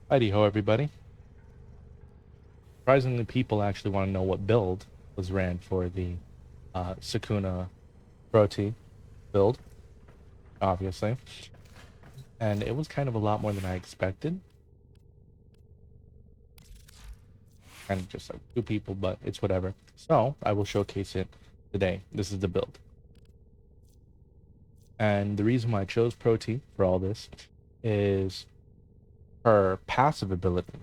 Heidi ho, everybody. Surprisingly, people actually want to know what build was ran for the Sukuna Protea build, obviously. And it was kind of a lot more than I expected. Kind of just like two people, but it's whatever. So I will showcase it today. This is the build. And the reason why I chose Protea for all this is her passive ability.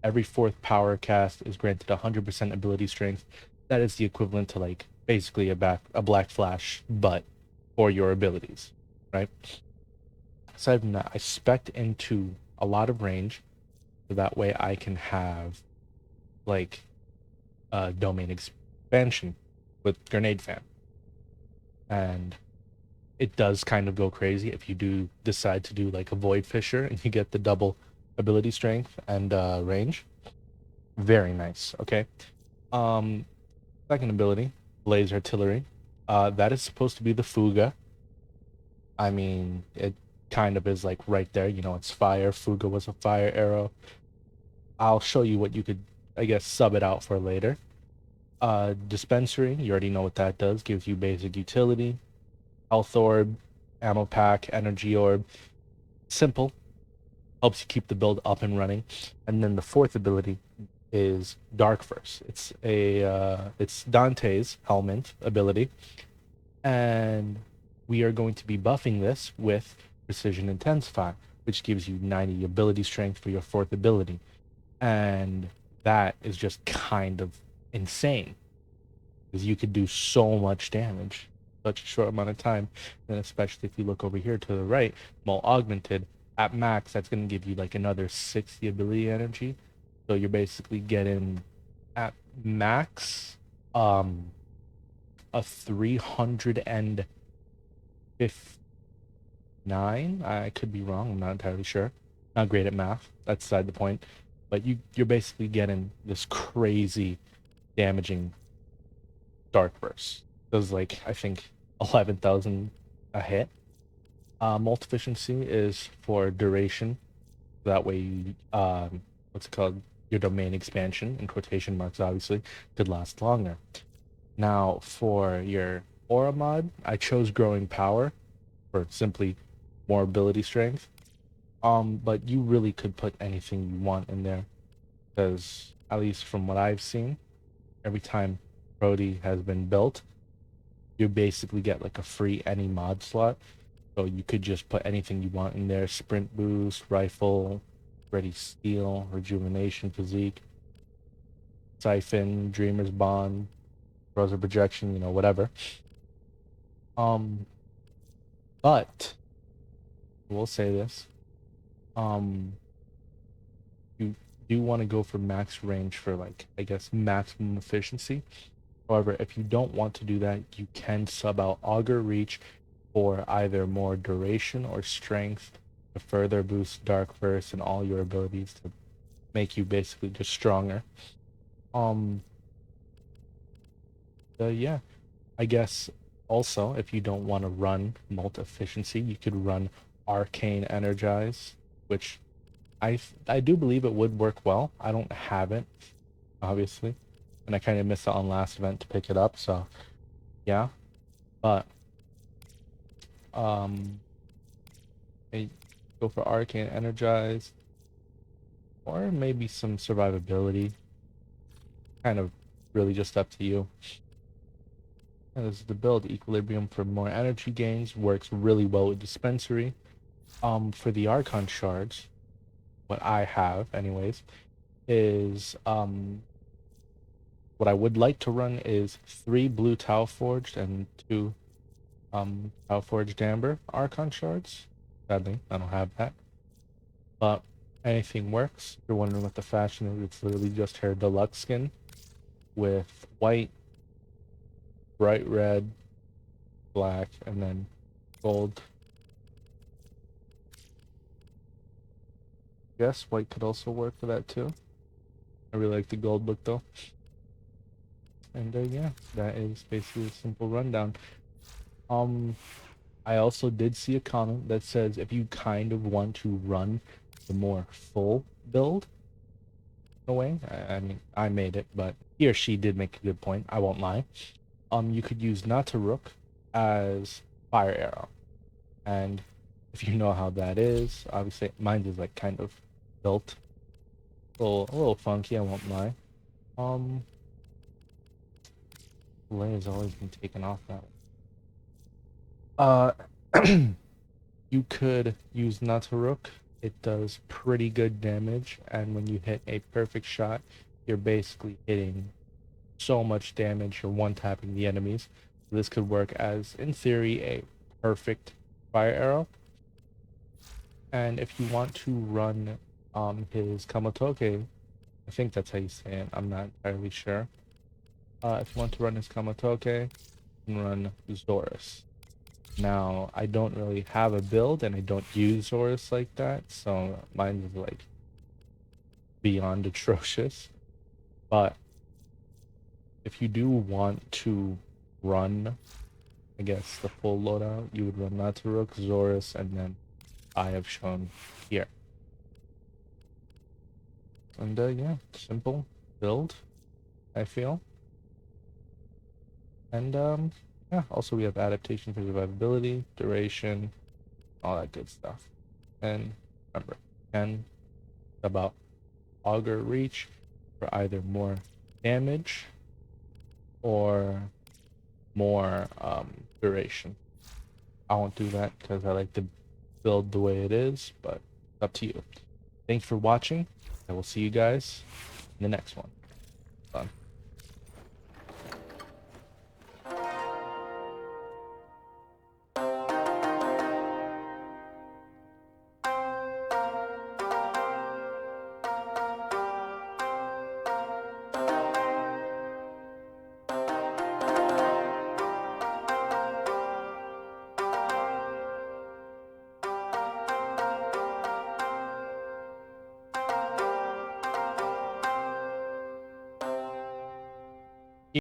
Every fourth power cast is granted 100% ability strength. That is the equivalent to like basically a black flash, but for your abilities, right? Aside from that, I spec'd into a lot of range, so that way I can have like domain expansion with grenade fan, and it does kind of go crazy if you do decide to do like a void fisher and you get the double ability strength and range. Very nice. Okay. Um, Second ability, Blaze Artillery. That is supposed to be the Fuga. I mean, it kind of is like right there. You know, it's fire. Fuga was a fire arrow. I'll show you what you could, I guess, sub it out for later. Dispensary, you already know what that does. Gives you basic utility, health orb, ammo pack, energy orb. Simple. Helps you keep the build up and running. And then the fourth ability is Dark Verse. It's Dante's Helmet ability, and we are going to be buffing this with Precision Intensify, which gives you 90 ability strength for your fourth ability, and that is just kind of insane because you could do so much damage in such a short amount of time. And especially if you look over here to the right, while augmented at max, that's going to give you like another 60 ability energy. So you're basically getting at max a 359. I could be wrong. I'm not entirely sure. Not great at math. That's beside the point. But you're basically getting this crazy damaging dark burst. Does like I think 11,000 a hit. Multi efficiency is for duration. That way you, what's it called? Your domain expansion in quotation marks obviously could last longer. Now for your aura mod, I chose growing power for simply more ability strength. But you really could put anything you want in there because at least from what I've seen, every time Protea has been built, you basically get like a free any mod slot. So you could just put anything you want in there: sprint boost, rifle, ready steel, rejuvenation, physique, siphon, dreamer's bond, browser projection, you know, whatever. Um, but we'll say this. Um, you do want to go for max range for like I guess maximum efficiency. However, if you don't want to do that, you can sub out augur reach for either more duration or strength to further boost dark verse and all your abilities to make you basically just stronger. Um, yeah, I guess also if you don't want to run multi efficiency, you could run arcane energize, which I do believe it would work well. I don't have it, obviously, and I kind of missed out on last event to pick it up. So yeah, but I go for arcane energize or maybe some survivability. Kind of really just up to you. And this is the build. Equilibrium for more energy gains works really well with dispensary. For the Archon shards, what I have anyways is what I would like to run is 3 blue Tau Forged and 2 Tau Forged Amber Archon shards. Sadly, I don't have that. But anything works. If you're wondering what the fashion is, it's literally just her deluxe skin with white, bright red, black, and then gold. Yes, white could also work for that too. I really like the gold look though. And yeah, that is basically a simple rundown. I also did see a comment that says if you kind of want to run the more full build in a way. I mean, I made it, but he or she did make a good point. I won't lie. You could use Nataruk as fire arrow, and if you know how that is, obviously mine is like kind of built a little funky. I won't lie. Delay has always been taken off that one. You could use Nataruk. It does pretty good damage, and when you hit a perfect shot, you're basically hitting so much damage. You're one-tapping the enemies. This could work as, in theory, a perfect fire arrow. And if you want to run his Kamatoke, I think that's how you say it. I'm not entirely sure. If you want to run his Kamatoke, you can run Zorus. Now, I don't really have a build, and I don't use Zorus like that, so mine is like beyond atrocious. But if you do want to run, I guess, the full loadout, you would run Nataruk, Zorus, and then I have shown here. And yeah, simple build, I feel. And yeah, also we have adaptation for survivability, duration, all that good stuff. And remember, 10 about auger reach for either more damage or more duration. I won't do that because I like to build the way it is, but it's up to you. Thanks for watching. I will see you guys in the next one. Done.